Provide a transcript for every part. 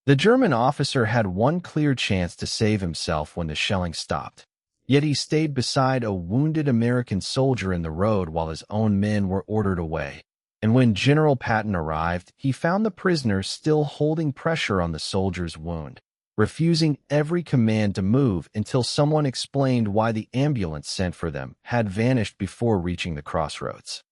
The German officer had one clear chance to save himself when the shelling stopped. Yet he stayed beside a wounded American soldier in the road while his own men were ordered away. And when General Patton arrived, he found the prisoner still holding pressure on the soldier's wound, refusing every command to move until someone explained why the ambulance sent for them had vanished before reaching the crossroads.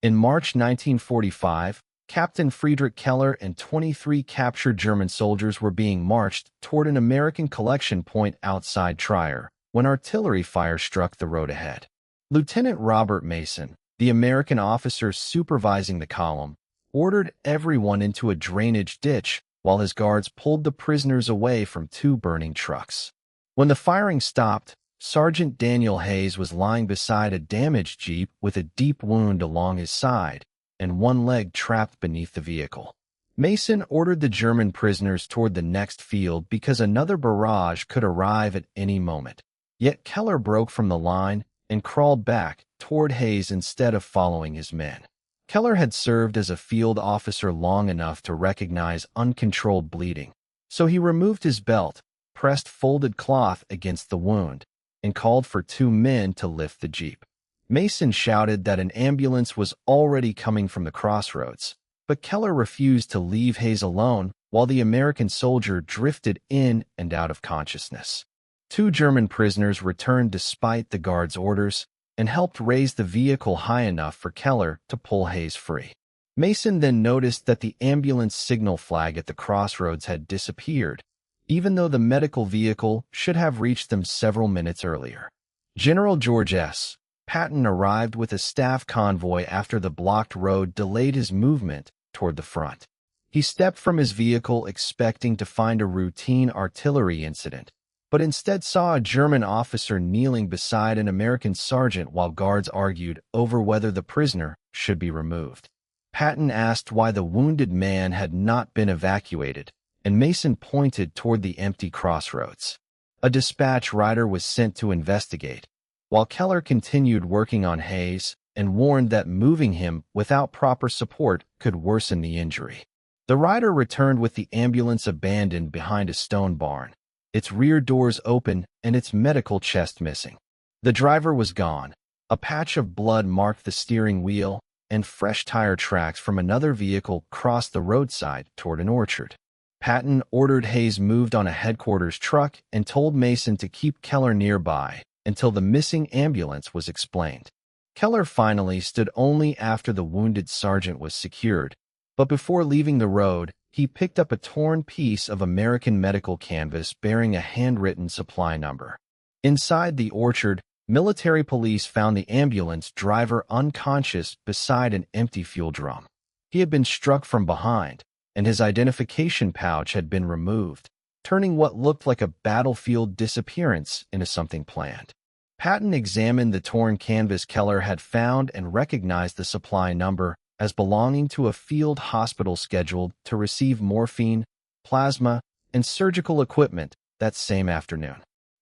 In March 1945, Captain Friedrich Keller and 23 captured German soldiers were being marched toward an American collection point outside Trier when artillery fire struck the road ahead. Lieutenant Robert Mason, the American officer supervising the column, ordered everyone into a drainage ditch while his guards pulled the prisoners away from two burning trucks. When the firing stopped, Sergeant Daniel Hayes was lying beside a damaged Jeep with a deep wound along his side and one leg trapped beneath the vehicle. Mason ordered the German prisoners toward the next field because another barrage could arrive at any moment. Yet Keller broke from the line and crawled back toward Hayes instead of following his men. Keller had served as a field officer long enough to recognize uncontrolled bleeding, so he removed his belt, pressed folded cloth against the wound, and called for two men to lift the Jeep. Mason shouted that an ambulance was already coming from the crossroads, but Keller refused to leave Hayes alone while the American soldier drifted in and out of consciousness. Two German prisoners returned despite the guard's orders and helped raise the vehicle high enough for Keller to pull Hayes free. Mason then noticed that the ambulance signal flag at the crossroads had disappeared, even though the medical vehicle should have reached them several minutes earlier. General George S. Patton arrived with a staff convoy after the blocked road delayed his movement toward the front. He stepped from his vehicle expecting to find a routine artillery incident, but instead saw a German officer kneeling beside an American sergeant while guards argued over whether the prisoner should be removed. Patton asked why the wounded man had not been evacuated, and Mason pointed toward the empty crossroads. A dispatch rider was sent to investigate, while Keller continued working on Hayes and warned that moving him without proper support could worsen the injury. The rider returned with the ambulance abandoned behind a stone barn, its rear doors open and its medical chest missing. The driver was gone. A patch of blood marked the steering wheel, and fresh tire tracks from another vehicle crossed the roadside toward an orchard. Patton ordered Hayes moved on a headquarters truck and told Mason to keep Keller nearby until the missing ambulance was explained. Keller finally stood only after the wounded sergeant was secured, but before leaving the road, he picked up a torn piece of American medical canvas bearing a handwritten supply number. Inside the orchard, military police found the ambulance driver unconscious beside an empty fuel drum. He had been struck from behind, and his identification pouch had been removed, turning what looked like a battlefield disappearance into something planned. Patton examined the torn canvas Keller had found and recognized the supply number as belonging to a field hospital scheduled to receive morphine, plasma, and surgical equipment that same afternoon.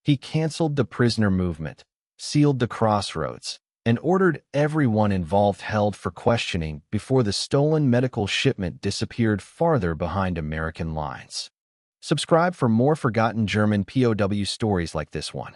He canceled the prisoner movement, sealed the crossroads, and ordered everyone involved held for questioning before the stolen medical shipment disappeared farther behind American lines. Subscribe for more forgotten German POW stories like this one.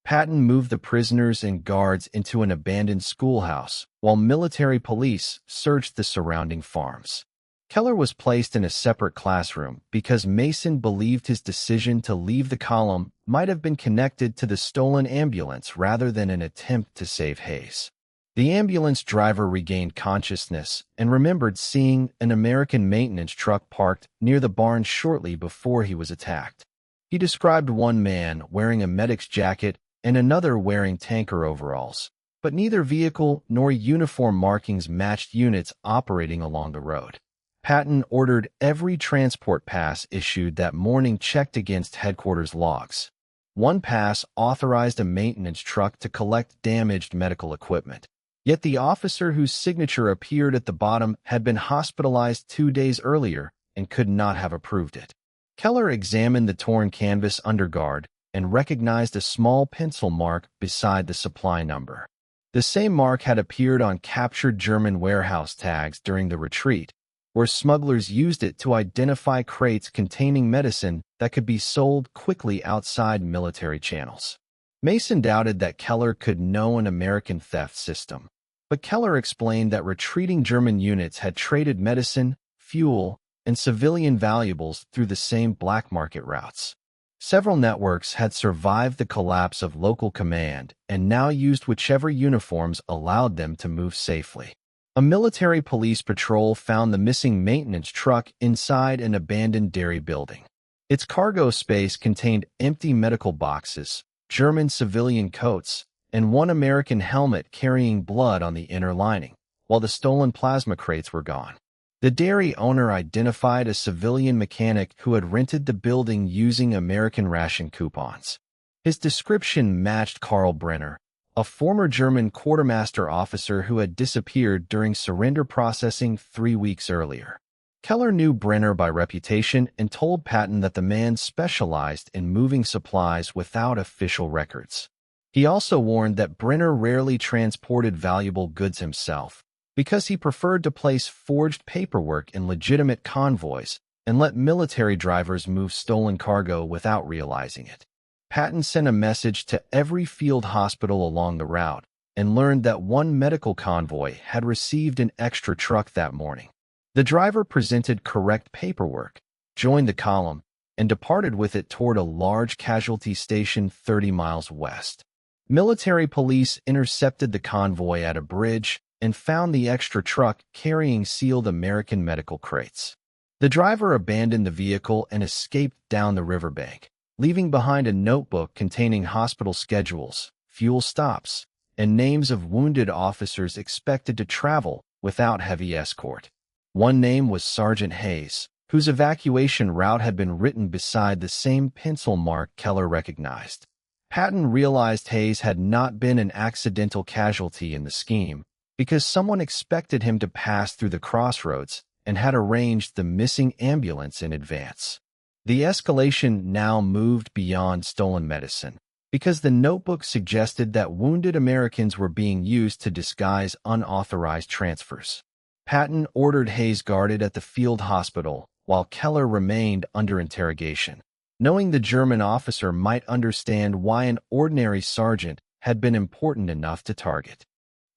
Patton moved the prisoners and guards into an abandoned schoolhouse, while military police searched the surrounding farms. Keller was placed in a separate classroom because Mason believed his decision to leave the column might have been connected to the stolen ambulance rather than an attempt to save Hayes. The ambulance driver regained consciousness and remembered seeing an American maintenance truck parked near the barn shortly before he was attacked. He described one man wearing a medic's jacket and another wearing tanker overalls, but neither vehicle nor uniform markings matched units operating along the road. Patton ordered every transport pass issued that morning checked against headquarters logs. One pass authorized a maintenance truck to collect damaged medical equipment, yet the officer whose signature appeared at the bottom had been hospitalized 2 days earlier and could not have approved it. Keller examined the torn canvas underguard and recognized a small pencil mark beside the supply number. The same mark had appeared on captured German warehouse tags during the retreat, where smugglers used it to identify crates containing medicine that could be sold quickly outside military channels. Mason doubted that Keller could know an American theft system, but Keller explained that retreating German units had traded medicine, fuel, and civilian valuables through the same black market routes. Several networks had survived the collapse of local command and now used whichever uniforms allowed them to move safely. A military police patrol found the missing maintenance truck inside an abandoned dairy building. Its cargo space contained empty medical boxes, German civilian coats, and one American helmet carrying blood on the inner lining, while the stolen plasma crates were gone. The dairy owner identified a civilian mechanic who had rented the building using American ration coupons. His description matched Karl Brenner, a former German quartermaster officer who had disappeared during surrender processing 3 weeks earlier. Keller knew Brenner by reputation and told Patton that the man specialized in moving supplies without official records. He also warned that Brenner rarely transported valuable goods himself, because he preferred to place forged paperwork in legitimate convoys and let military drivers move stolen cargo without realizing it. Patton sent a message to every field hospital along the route and learned that one medical convoy had received an extra truck that morning. The driver presented correct paperwork, joined the column, and departed with it toward a large casualty station 30 miles west. Military police intercepted the convoy at a bridge and found the extra truck carrying sealed American medical crates. The driver abandoned the vehicle and escaped down the riverbank, leaving behind a notebook containing hospital schedules, fuel stops, and names of wounded officers expected to travel without heavy escort. One name was Sergeant Hayes, whose evacuation route had been written beside the same pencil mark Keller recognized. Patton realized Hayes had not been an accidental casualty in the scheme, because someone expected him to pass through the crossroads and had arranged the missing ambulance in advance. The escalation now moved beyond stolen medicine, because the notebook suggested that wounded Americans were being used to disguise unauthorized transfers. Patton ordered Hayes guarded at the field hospital, while Keller remained under interrogation, knowing the German officer might understand why an ordinary sergeant had been important enough to target.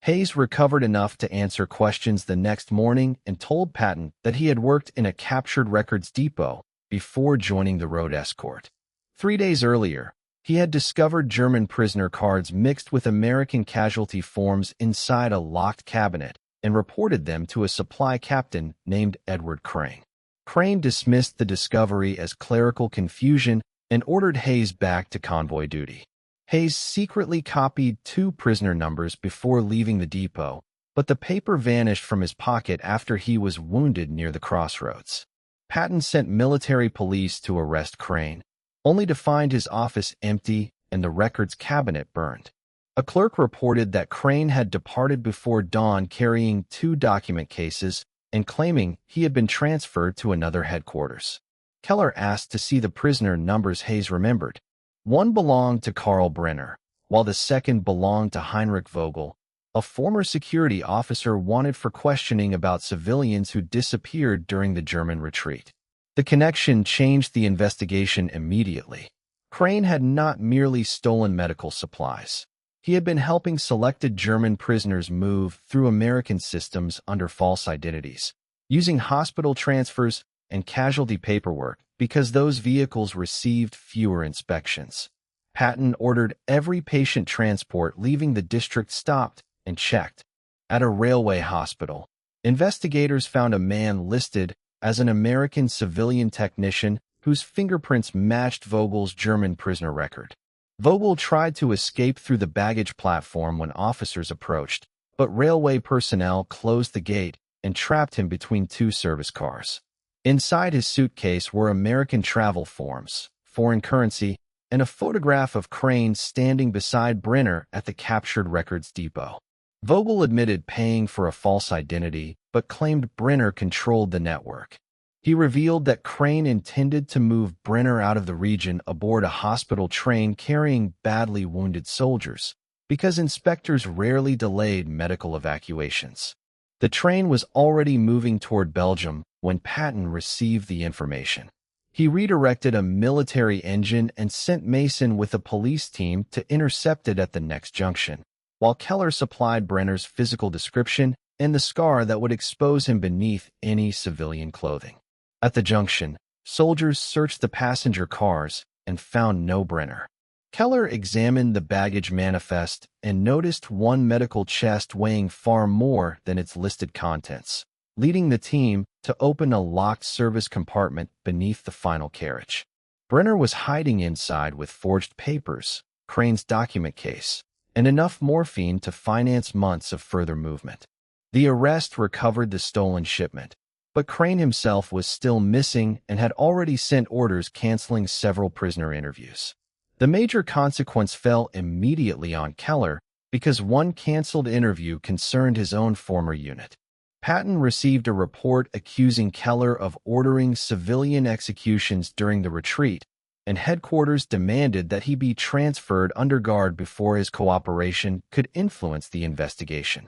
Hayes recovered enough to answer questions the next morning and told Patton that he had worked in a captured records depot before joining the road escort. 3 days earlier, he had discovered German prisoner cards mixed with American casualty forms inside a locked cabinet and reported them to a supply captain named Edward Crane. Crane dismissed the discovery as clerical confusion and ordered Hayes back to convoy duty. Hayes secretly copied 2 prisoner numbers before leaving the depot, but the paper vanished from his pocket after he was wounded near the crossroads. Patton sent military police to arrest Crane, only to find his office empty and the records cabinet burned. A clerk reported that Crane had departed before dawn carrying 2 document cases and claiming he had been transferred to another headquarters. Keller asked to see the prisoner numbers Hayes remembered. One belonged to Karl Brenner, while the second belonged to Heinrich Vogel, a former security officer wanted for questioning about civilians who disappeared during the German retreat. The connection changed the investigation immediately. Crane had not merely stolen medical supplies. He had been helping selected German prisoners move through American systems under false identities, using hospital transfers and casualty paperwork because those vehicles received fewer inspections. Patton ordered every patient transport leaving the district stopped and checked. At a railway hospital, investigators found a man listed as an American civilian technician whose fingerprints matched Vogel's German prisoner record. Vogel tried to escape through the baggage platform when officers approached, but railway personnel closed the gate and trapped him between 2 service cars. Inside his suitcase were American travel forms, foreign currency, and a photograph of Crane standing beside Brenner at the captured records depot. Vogel admitted paying for a false identity, but claimed Brenner controlled the network. He revealed that Crane intended to move Brenner out of the region aboard a hospital train carrying badly wounded soldiers, because inspectors rarely delayed medical evacuations. The train was already moving toward Belgium when Patton received the information. He redirected a military engine and sent Mason with a police team to intercept it at the next junction, while Keller supplied Brenner's physical description and the scar that would expose him beneath any civilian clothing. At the junction, soldiers searched the passenger cars and found no Brenner. Keller examined the baggage manifest and noticed one medical chest weighing far more than its listed contents, leading the team to open a locked service compartment beneath the final carriage. Brenner was hiding inside with forged papers, Crane's document case, and enough morphine to finance months of further movement. The arrest recovered the stolen shipment, but Crane himself was still missing and had already sent orders canceling several prisoner interviews. The major consequence fell immediately on Keller because one canceled interview concerned his own former unit. Patton received a report accusing Keller of ordering civilian executions during the retreat, and headquarters demanded that he be transferred under guard before his cooperation could influence the investigation.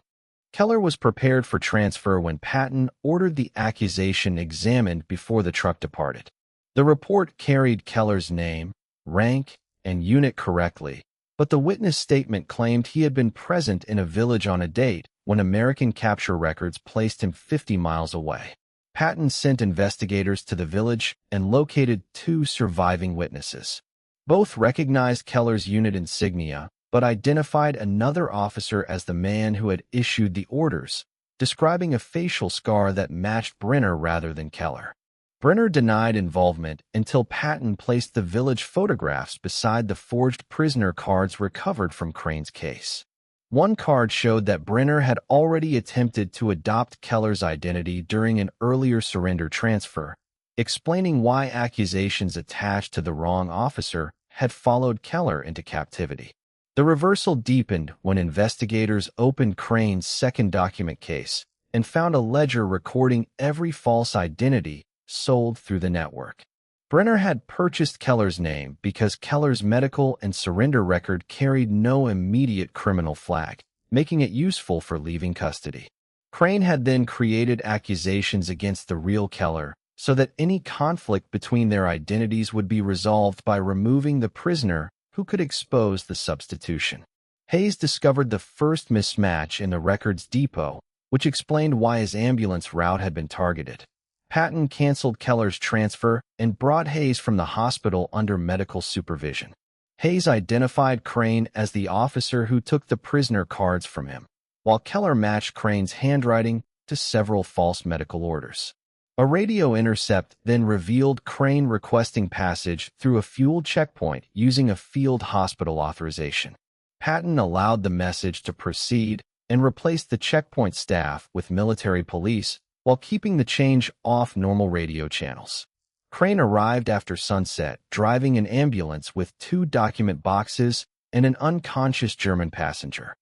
Keller was prepared for transfer when Patton ordered the accusation examined before the truck departed. The report carried Keller's name, rank, and unit correctly, but the witness statement claimed he had been present in a village on a date when American capture records placed him 50 miles away. Patton sent investigators to the village and located two surviving witnesses. Both recognized Keller's unit insignia, but identified another officer as the man who had issued the orders, describing a facial scar that matched Brenner rather than Keller. Brenner denied involvement until Patton placed the village photographs beside the forged prisoner cards recovered from Crane's case. One card showed that Brenner had already attempted to adopt Keller's identity during an earlier surrender transfer, explaining why accusations attached to the wrong officer had followed Keller into captivity. The reversal deepened when investigators opened Crane's second document case and found a ledger recording every false identity sold through the network. Brenner had purchased Keller's name because Keller's medical and surrender record carried no immediate criminal flag, making it useful for leaving custody. Crane had then created accusations against the real Keller so that any conflict between their identities would be resolved by removing the prisoner who could expose the substitution. Hayes discovered the first mismatch in the records depot, which explained why his ambulance route had been targeted. Patton canceled Keller's transfer and brought Hayes from the hospital under medical supervision. Hayes identified Crane as the officer who took the prisoner cards from him, while Keller matched Crane's handwriting to several false medical orders. A radio intercept then revealed Crane requesting passage through a fuel checkpoint using a field hospital authorization. Patton allowed the message to proceed and replaced the checkpoint staff with military police while keeping the change off normal radio channels. Crane arrived after sunset, driving an ambulance with 2 document boxes and an unconscious German passenger.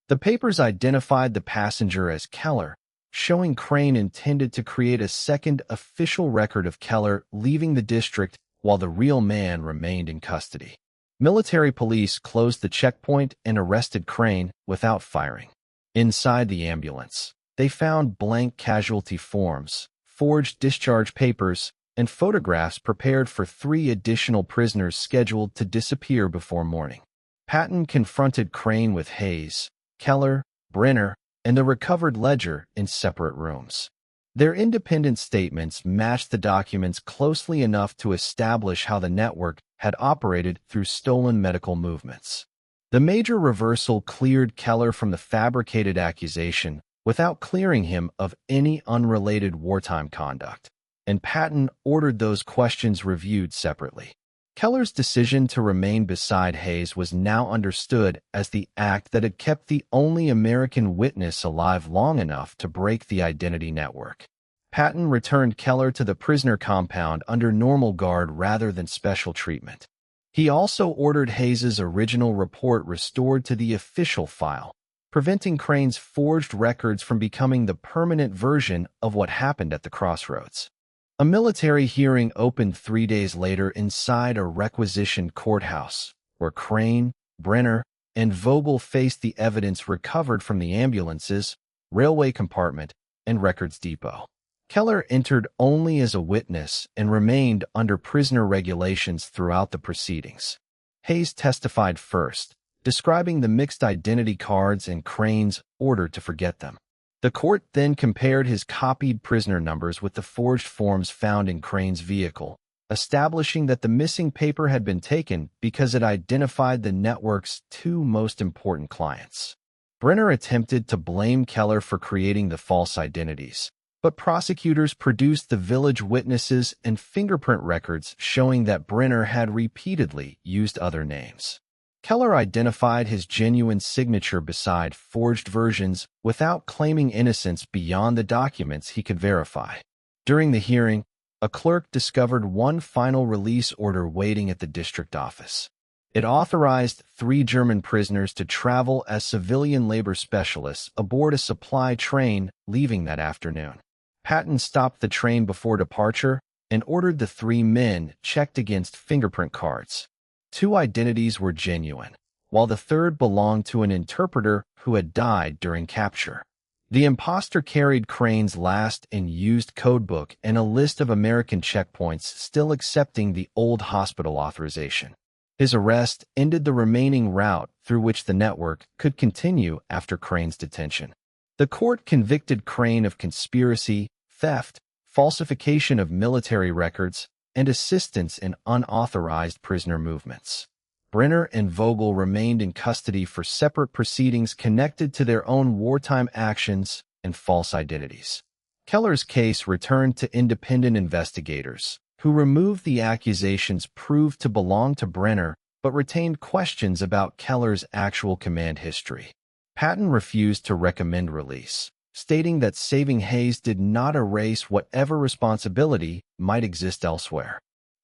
The papers identified the passenger as Keller, showing Crane intended to create a second official record of Keller leaving the district while the real man remained in custody. Military police closed the checkpoint and arrested Crane without firing. Inside the ambulance, they found blank casualty forms, forged discharge papers, and photographs prepared for 3 additional prisoners scheduled to disappear before morning. Patton confronted Crane with Hayes, Keller, Brenner, and the recovered ledger in separate rooms. Their independent statements matched the documents closely enough to establish how the network had operated through stolen medical movements. The major reversal cleared Keller from the fabricated accusation without clearing him of any unrelated wartime conduct, and Patton ordered those questions reviewed separately. Keller's decision to remain beside Hayes was now understood as the act that had kept the only American witness alive long enough to break the identity network. Patton returned Keller to the prisoner compound under normal guard rather than special treatment. He also ordered Hayes's original report restored to the official file, preventing Crane's forged records from becoming the permanent version of what happened at the crossroads. A military hearing opened 3 days later inside a requisitioned courthouse, where Crane, Brenner, and Vogel faced the evidence recovered from the ambulances, railway compartment, and records depot. Keller entered only as a witness and remained under prisoner regulations throughout the proceedings. Hayes testified first, describing the mixed identity cards and Crane's order to forget them. The court then compared his copied prisoner numbers with the forged forms found in Crane's vehicle, establishing that the missing paper had been taken because it identified the network's two most important clients. Brenner attempted to blame Keller for creating the false identities, but prosecutors produced the village witnesses and fingerprint records showing that Brenner had repeatedly used other names. Keller identified his genuine signature beside forged versions without claiming innocence beyond the documents he could verify. During the hearing, a clerk discovered one final release order waiting at the district office. It authorized 3 German prisoners to travel as civilian labor specialists aboard a supply train leaving that afternoon. Patton stopped the train before departure and ordered the 3 men checked against fingerprint cards. 2 identities were genuine, while the third belonged to an interpreter who had died during capture. The imposter carried Crane's last and used codebook and a list of American checkpoints still accepting the old hospital authorization. His arrest ended the remaining route through which the network could continue after Crane's detention. The court convicted Crane of conspiracy, theft, falsification of military records, and assistance in unauthorized prisoner movements. Brenner and Vogel remained in custody for separate proceedings connected to their own wartime actions and false identities. Keller's case returned to independent investigators, who removed the accusations proved to belong to Brenner but retained questions about Keller's actual command history. Patton refused to recommend release, stating that saving Hayes did not erase whatever responsibility might exist elsewhere.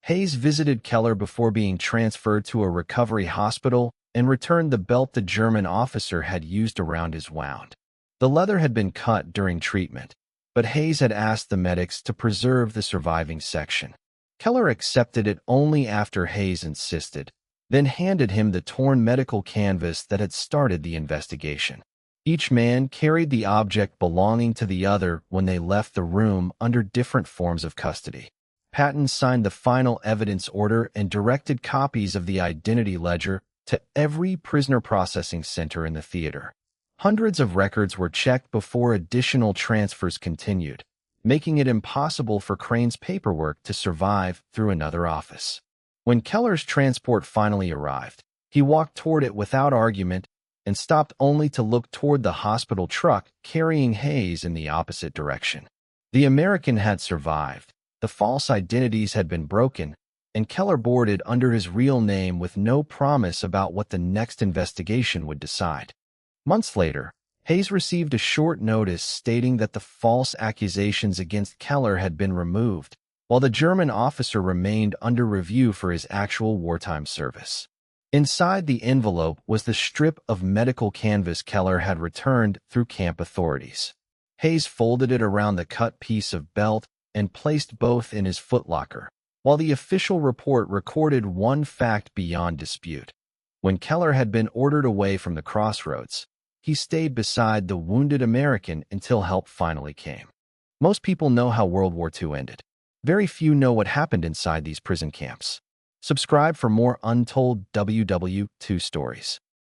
Hayes visited Keller before being transferred to a recovery hospital and returned the belt the German officer had used around his wound. The leather had been cut during treatment, but Hayes had asked the medics to preserve the surviving section. Keller accepted it only after Hayes insisted, then handed him the torn medical canvas that had started the investigation. Each man carried the object belonging to the other when they left the room under different forms of custody. Patton signed the final evidence order and directed copies of the identity ledger to every prisoner processing center in the theater. Hundreds of records were checked before additional transfers continued, making it impossible for Crane's paperwork to survive through another office. When Keller's transport finally arrived, he walked toward it without argument and stopped only to look toward the hospital truck carrying Hayes in the opposite direction. The American had survived, the false identities had been broken, and Keller boarded under his real name with no promise about what the next investigation would decide. Months later, Hayes received a short notice stating that the false accusations against Keller had been removed, while the German officer remained under review for his actual wartime service. Inside the envelope was the strip of medical canvas Keller had returned through camp authorities. Hayes folded it around the cut piece of belt and placed both in his footlocker, while the official report recorded one fact beyond dispute. When Keller had been ordered away from the crossroads, he stayed beside the wounded American until help finally came. Most people know how World War II ended. Very few know what happened inside these prison camps. Subscribe for more Untold WWII stories.